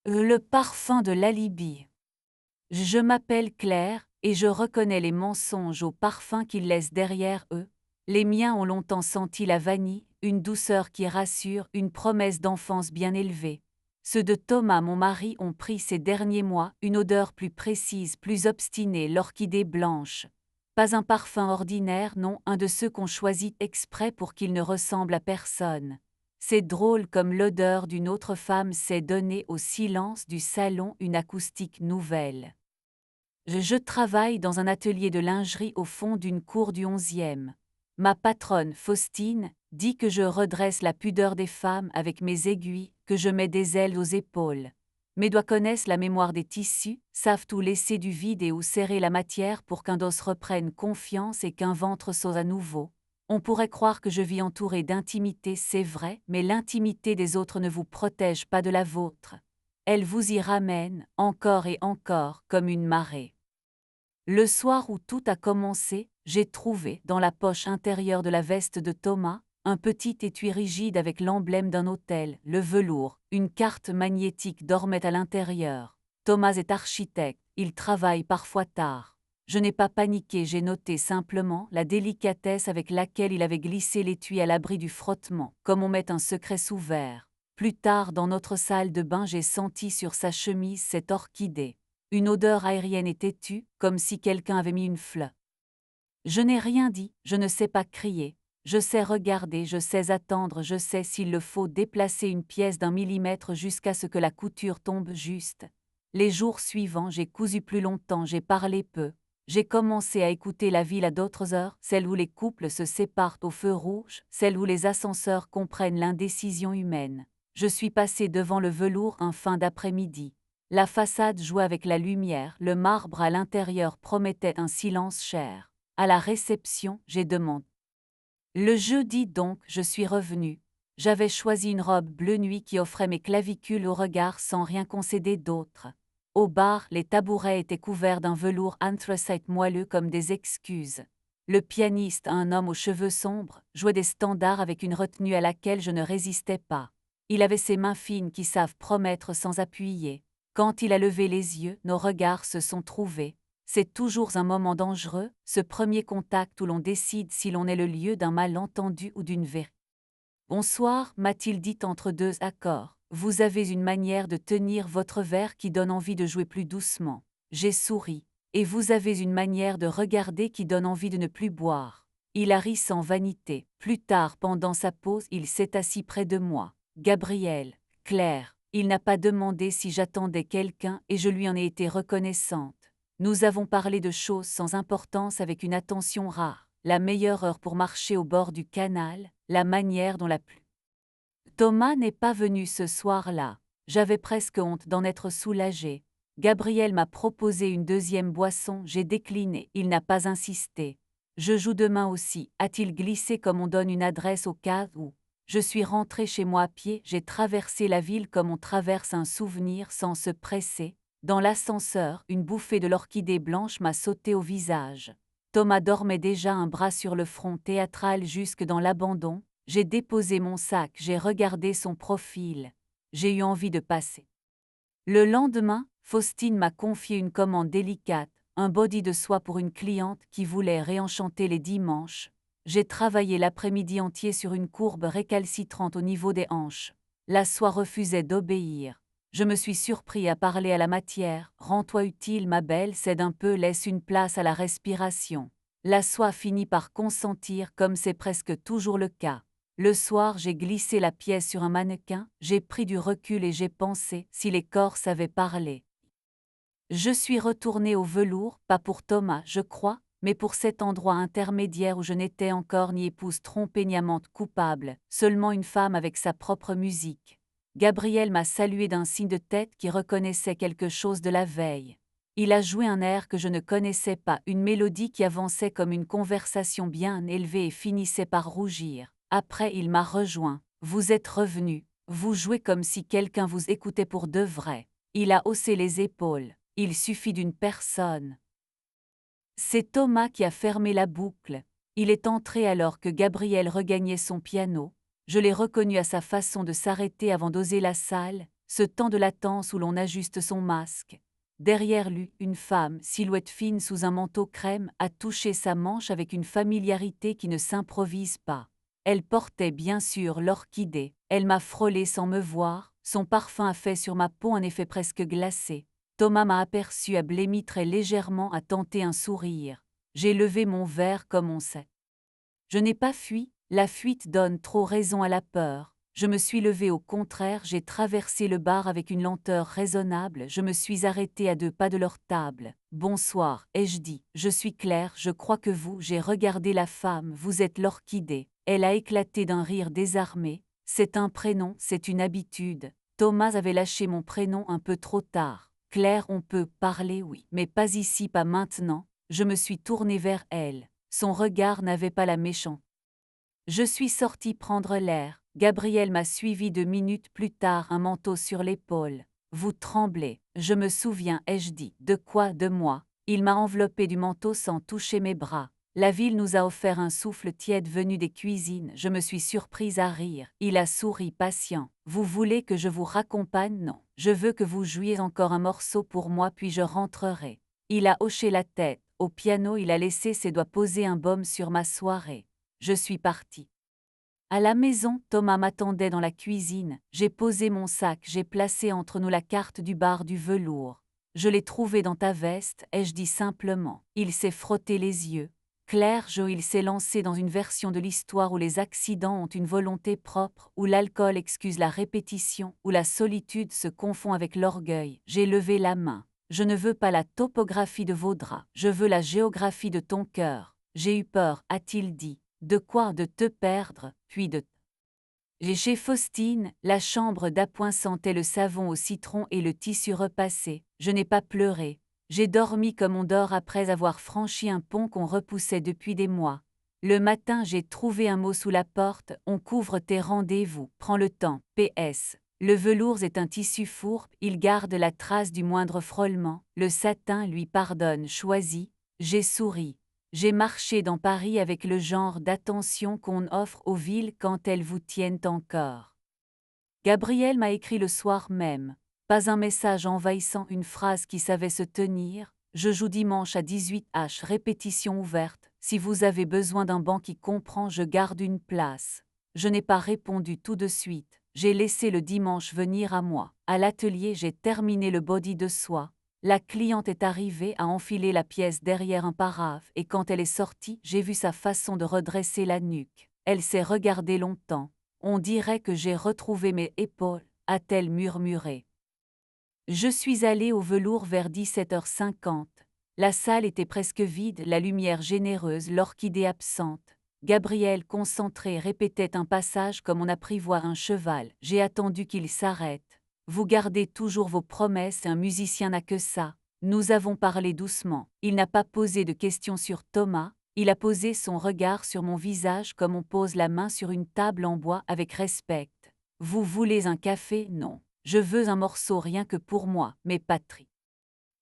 Le parfum de l'alibi. Je m'appelle Claire, et je reconnais les mensonges au parfum qu'ils laissent derrière eux. Les miens ont longtemps senti la vanille, une douceur qui rassure, une promesse d'enfance bien élevée. Ceux de Thomas, mon mari, ont pris ces derniers mois une odeur plus précise, plus obstinée, l'orchidée blanche. Pas un parfum ordinaire, non, un de ceux qu'on choisit exprès pour qu'ils ne ressemblent à personne. C'est drôle comme l'odeur d'une autre femme sait donner au silence du salon une acoustique nouvelle. Je travaille dans un atelier de lingerie au fond d'une cour du 11e. Ma patronne, Faustine, dit que je redresse la pudeur des femmes avec mes aiguilles, que je mets des ailes aux épaules. Mes doigts connaissent la mémoire des tissus, savent où laisser du vide et où serrer la matière pour qu'un dos reprenne confiance et qu'un ventre saute à nouveau. On pourrait croire que je vis entourée d'intimité, c'est vrai, mais l'intimité des autres ne vous protège pas de la vôtre. Elle vous y ramène, encore et encore, comme une marée. Le soir où tout a commencé, j'ai trouvé, dans la poche intérieure de la veste de Thomas, un petit étui rigide avec l'emblème d'un hôtel, le velours, une carte magnétique dormait à l'intérieur. Thomas est architecte, il travaille parfois tard. Je n'ai pas paniqué, j'ai noté simplement la délicatesse avec laquelle il avait glissé l'étui à l'abri du frottement, comme on met un secret sous verre. Plus tard, dans notre salle de bain, j'ai senti sur sa chemise cette orchidée. Une odeur aérienne et têtue, comme si quelqu'un avait mis une fleur. Je n'ai rien dit, je ne sais pas crier. Je sais regarder, je sais attendre, je sais s'il le faut déplacer une pièce d'un millimètre jusqu'à ce que la couture tombe juste. Les jours suivants, j'ai cousu plus longtemps, j'ai parlé peu. J'ai commencé à écouter la ville à d'autres heures, celles où les couples se séparent au feu rouge, celles où les ascenseurs comprennent l'indécision humaine. Je suis passé devant le velours un fin d'après-midi. La façade jouait avec la lumière, le marbre à l'intérieur promettait un silence cher. À la réception, j'ai demandé. Le jeudi donc, je suis revenue. J'avais choisi une robe bleu nuit qui offrait mes clavicules au regard sans rien concéder d'autre. Au bar, les tabourets étaient couverts d'un velours anthracite moelleux comme des excuses. Le pianiste, un homme aux cheveux sombres, jouait des standards avec une retenue à laquelle je ne résistais pas. Il avait ses mains fines qui savent promettre sans appuyer. Quand il a levé les yeux, nos regards se sont trouvés. C'est toujours un moment dangereux, ce premier contact où l'on décide si l'on est le lieu d'un malentendu ou d'une vérité. Bonsoir, m'a-t-il dit entre deux accords. Vous avez une manière de tenir votre verre qui donne envie de jouer plus doucement. J'ai souri. Et vous avez une manière de regarder qui donne envie de ne plus boire. Il a ri sans vanité. Plus tard, pendant sa pause, il s'est assis près de moi. Gabriel, Claire, il n'a pas demandé si j'attendais quelqu'un et je lui en ai été reconnaissante. Nous avons parlé de choses sans importance avec une attention rare. La meilleure heure pour marcher au bord du canal, la manière dont la pluie. Thomas n'est pas venu ce soir-là. J'avais presque honte d'en être soulagée. Gabriel m'a proposé une deuxième boisson, j'ai décliné, il n'a pas insisté. Je joue demain aussi, a-t-il glissé comme on donne une adresse au cas où. Je suis rentrée chez moi à pied, j'ai traversé la ville comme on traverse un souvenir sans se presser. Dans l'ascenseur, une bouffée de l'orchidée blanche m'a sauté au visage. Thomas dormait déjà un bras sur le front théâtral jusque dans l'abandon. J'ai déposé mon sac, j'ai regardé son profil. J'ai eu envie de passer. Le lendemain, Faustine m'a confié une commande délicate, un body de soie pour une cliente qui voulait réenchanter les dimanches. J'ai travaillé l'après-midi entier sur une courbe récalcitrante au niveau des hanches. La soie refusait d'obéir. Je me suis surpris à parler à la matière. Rends-toi utile, ma belle, cède un peu, laisse une place à la respiration. La soie finit par consentir comme c'est presque toujours le cas. Le soir, j'ai glissé la pièce sur un mannequin, j'ai pris du recul et j'ai pensé, si les corps savaient parler. Je suis retournée au velours, pas pour Thomas, je crois, mais pour cet endroit intermédiaire où je n'étais encore ni épouse trompée ni amante coupable, seulement une femme avec sa propre musique. Gabriel m'a salué d'un signe de tête qui reconnaissait quelque chose de la veille. Il a joué un air que je ne connaissais pas, une mélodie qui avançait comme une conversation bien élevée et finissait par rougir. Après, il m'a rejoint. Vous êtes revenu. Vous jouez comme si quelqu'un vous écoutait pour de vrai. Il a haussé les épaules. Il suffit d'une personne. C'est Thomas qui a fermé la boucle. Il est entré alors que Gabriel regagnait son piano. Je l'ai reconnu à sa façon de s'arrêter avant d'oser la salle. ce temps de latence où l'on ajuste son masque. Derrière lui, une femme, silhouette fine sous un manteau crème, a touché sa manche avec une familiarité qui ne s'improvise pas. Elle portait bien sûr l'orchidée, elle m'a frôlé sans me voir, son parfum a fait sur ma peau un effet presque glacé. Thomas m'a aperçu, a blêmi très légèrement, a tenté un sourire. J'ai levé mon verre comme on sait. Je n'ai pas fui, la fuite donne trop raison à la peur. Je me suis levée, au contraire, j'ai traversé le bar avec une lenteur raisonnable, je me suis arrêtée à 2 pas de leur table. Bonsoir, ai-je dit, je suis Claire, je crois que vous, j'ai regardé la femme, vous êtes l'orchidée. Elle a éclaté d'un rire désarmé. C'est un prénom, c'est une habitude. Thomas avait lâché mon prénom un peu trop tard. Claire, on peut parler, oui, mais pas ici, pas maintenant. Je me suis tournée vers elle. Son regard n'avait pas la méchante. Je suis sortie prendre l'air. Gabriel m'a suivi 2 minutes plus tard, un manteau sur l'épaule. Vous tremblez, je me souviens, ai-je dit. De quoi, de moi? Il m'a enveloppé du manteau sans toucher mes bras. La ville nous a offert un souffle tiède venu des cuisines, je me suis surprise à rire. Il a souri patient. Vous voulez que je vous raccompagne? Non. Je veux que vous jouiez encore un morceau pour moi puis je rentrerai. Il a hoché la tête. Au piano, il a laissé ses doigts poser un baume sur ma soirée. Je suis partie. À la maison, Thomas m'attendait dans la cuisine. J'ai posé mon sac, j'ai placé entre nous la carte du bar du velours. Je l'ai trouvé dans ta veste, ai-je dit simplement. Il s'est frotté les yeux. Claire, il s'est lancé dans une version de l'histoire où les accidents ont une volonté propre, où l'alcool excuse la répétition, où la solitude se confond avec l'orgueil. J'ai levé la main. Je ne veux pas la topographie de vos draps, je veux la géographie de ton cœur. J'ai eu peur, a-t-il dit. De quoi? De te perdre, puis de... J'ai chez Faustine, la chambre d'appoint sentait le savon au citron et le tissu repassé. Je n'ai pas pleuré. J'ai dormi comme on dort après avoir franchi un pont qu'on repoussait depuis des mois. Le matin, j'ai trouvé un mot sous la porte. On couvre tes rendez-vous. Prends le temps. PS. Le velours est un tissu fourbe, il garde la trace du moindre frôlement. Le satin lui pardonne, choisit. J'ai souri. J'ai marché dans Paris avec le genre d'attention qu'on offre aux villes quand elles vous tiennent encore. Gabriel m'a écrit le soir même. Pas un message envahissant, une phrase qui savait se tenir. Je joue dimanche à 18h, répétition ouverte. Si vous avez besoin d'un banc qui comprend, je garde une place. Je n'ai pas répondu tout de suite. J'ai laissé le dimanche venir à moi. À l'atelier, j'ai terminé le body de soie. La cliente est arrivée, a enfilé la pièce derrière un paraphe et quand elle est sortie, j'ai vu sa façon de redresser la nuque. Elle s'est regardée longtemps. On dirait que j'ai retrouvé mes épaules, a-t-elle murmuré. Je suis allée au velours vers 17h50. La salle était presque vide, la lumière généreuse, l'orchidée absente. Gabriel, concentré, répétait un passage comme on apprivoise un cheval. J'ai attendu qu'il s'arrête. Vous gardez toujours vos promesses, un musicien n'a que ça. Nous avons parlé doucement. Il n'a pas posé de questions sur Thomas, il a posé son regard sur mon visage comme on pose la main sur une table en bois avec respect. Vous voulez un café? Non. Je veux un morceau rien que pour moi, mais Patrie.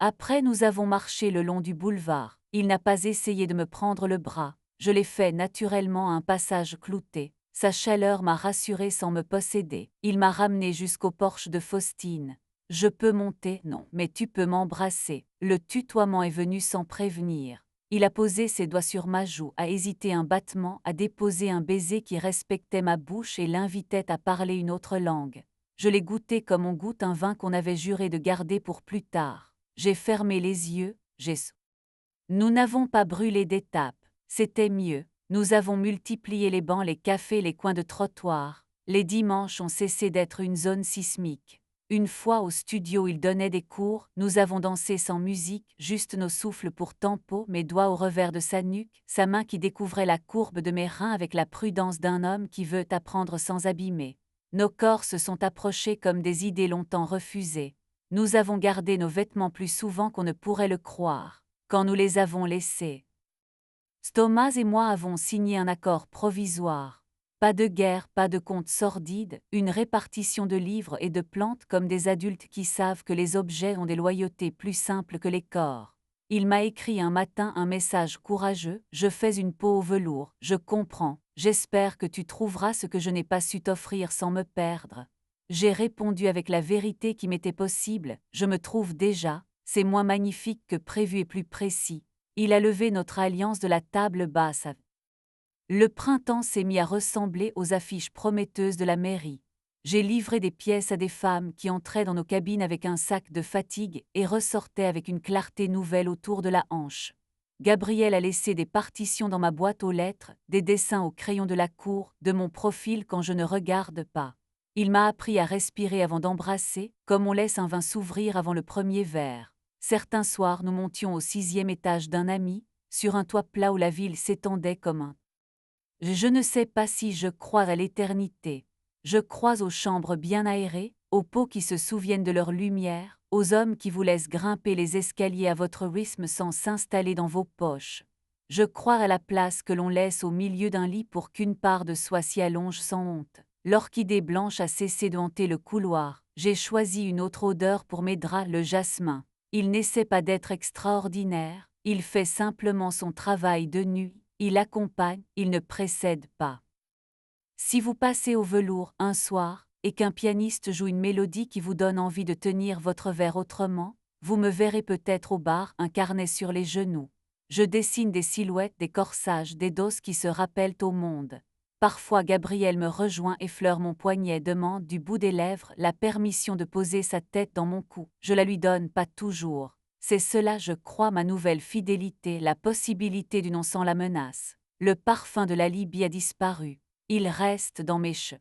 Après nous avons marché le long du boulevard. Il n'a pas essayé de me prendre le bras. Je l'ai fait naturellement à un passage clouté. Sa chaleur m'a rassurée sans me posséder. Il m'a ramené jusqu'au porche de Faustine. Je peux monter? Non, mais tu peux m'embrasser. Le tutoiement est venu sans prévenir. Il a posé ses doigts sur ma joue, a hésité un battement, a déposé un baiser qui respectait ma bouche et l'invitait à parler une autre langue. Je l'ai goûté comme on goûte un vin qu'on avait juré de garder pour plus tard. J'ai fermé les yeux, j'ai souri. Nous n'avons pas brûlé d'étapes, c'était mieux. Nous avons multiplié les bancs, les cafés, les coins de trottoir. Les dimanches ont cessé d'être une zone sismique. Une fois au studio, il donnait des cours, nous avons dansé sans musique, juste nos souffles pour tempo, mes doigts au revers de sa nuque, sa main qui découvrait la courbe de mes reins avec la prudence d'un homme qui veut apprendre sans abîmer. Nos corps se sont approchés comme des idées longtemps refusées. Nous avons gardé nos vêtements plus souvent qu'on ne pourrait le croire. Quand nous les avons laissés, Thomas et moi avons signé un accord provisoire. Pas de guerre, pas de compte sordide, une répartition de livres et de plantes comme des adultes qui savent que les objets ont des loyautés plus simples que les corps. Il m'a écrit un matin un message courageux, je fais une peau au velours, je comprends, j'espère que tu trouveras ce que je n'ai pas su t'offrir sans me perdre. J'ai répondu avec la vérité qui m'était possible, je me trouve déjà, c'est moins magnifique que prévu et plus précis. Il a levé notre alliance de la table basse. Le printemps s'est mis à ressembler aux affiches prometteuses de la mairie. J'ai livré des pièces à des femmes qui entraient dans nos cabines avec un sac de fatigue et ressortaient avec une clarté nouvelle autour de la hanche. Gabriel a laissé des partitions dans ma boîte aux lettres, des dessins au crayon de la cour, de mon profil quand je ne regarde pas. Il m'a appris à respirer avant d'embrasser, comme on laisse un vin s'ouvrir avant le premier verre. Certains soirs, nous montions au 6e étage d'un ami, sur un toit plat où la ville s'étendait comme un. Je ne sais pas si je crois à l'éternité. Je crois aux chambres bien aérées, aux peaux qui se souviennent de leur lumière, aux hommes qui vous laissent grimper les escaliers à votre rythme sans s'installer dans vos poches. Je crois à la place que l'on laisse au milieu d'un lit pour qu'une part de soi s'y allonge sans honte. L'orchidée blanche a cessé de hanter le couloir. J'ai choisi une autre odeur pour mes draps, le jasmin. Il n'essaie pas d'être extraordinaire, il fait simplement son travail de nuit. Il accompagne, il ne précède pas. Si vous passez au velours un soir, et qu'un pianiste joue une mélodie qui vous donne envie de tenir votre verre autrement, vous me verrez peut-être au bar, un carnet sur les genoux. Je dessine des silhouettes, des corsages, des doses qui se rappellent au monde. Parfois Gabriel me rejoint, effleure mon poignet, demande du bout des lèvres la permission de poser sa tête dans mon cou. Je la lui donne pas toujours. C'est cela, je crois, ma nouvelle fidélité, la possibilité du non sans la menace. Le parfum de la Libye a disparu. Il reste dans mes cheveux.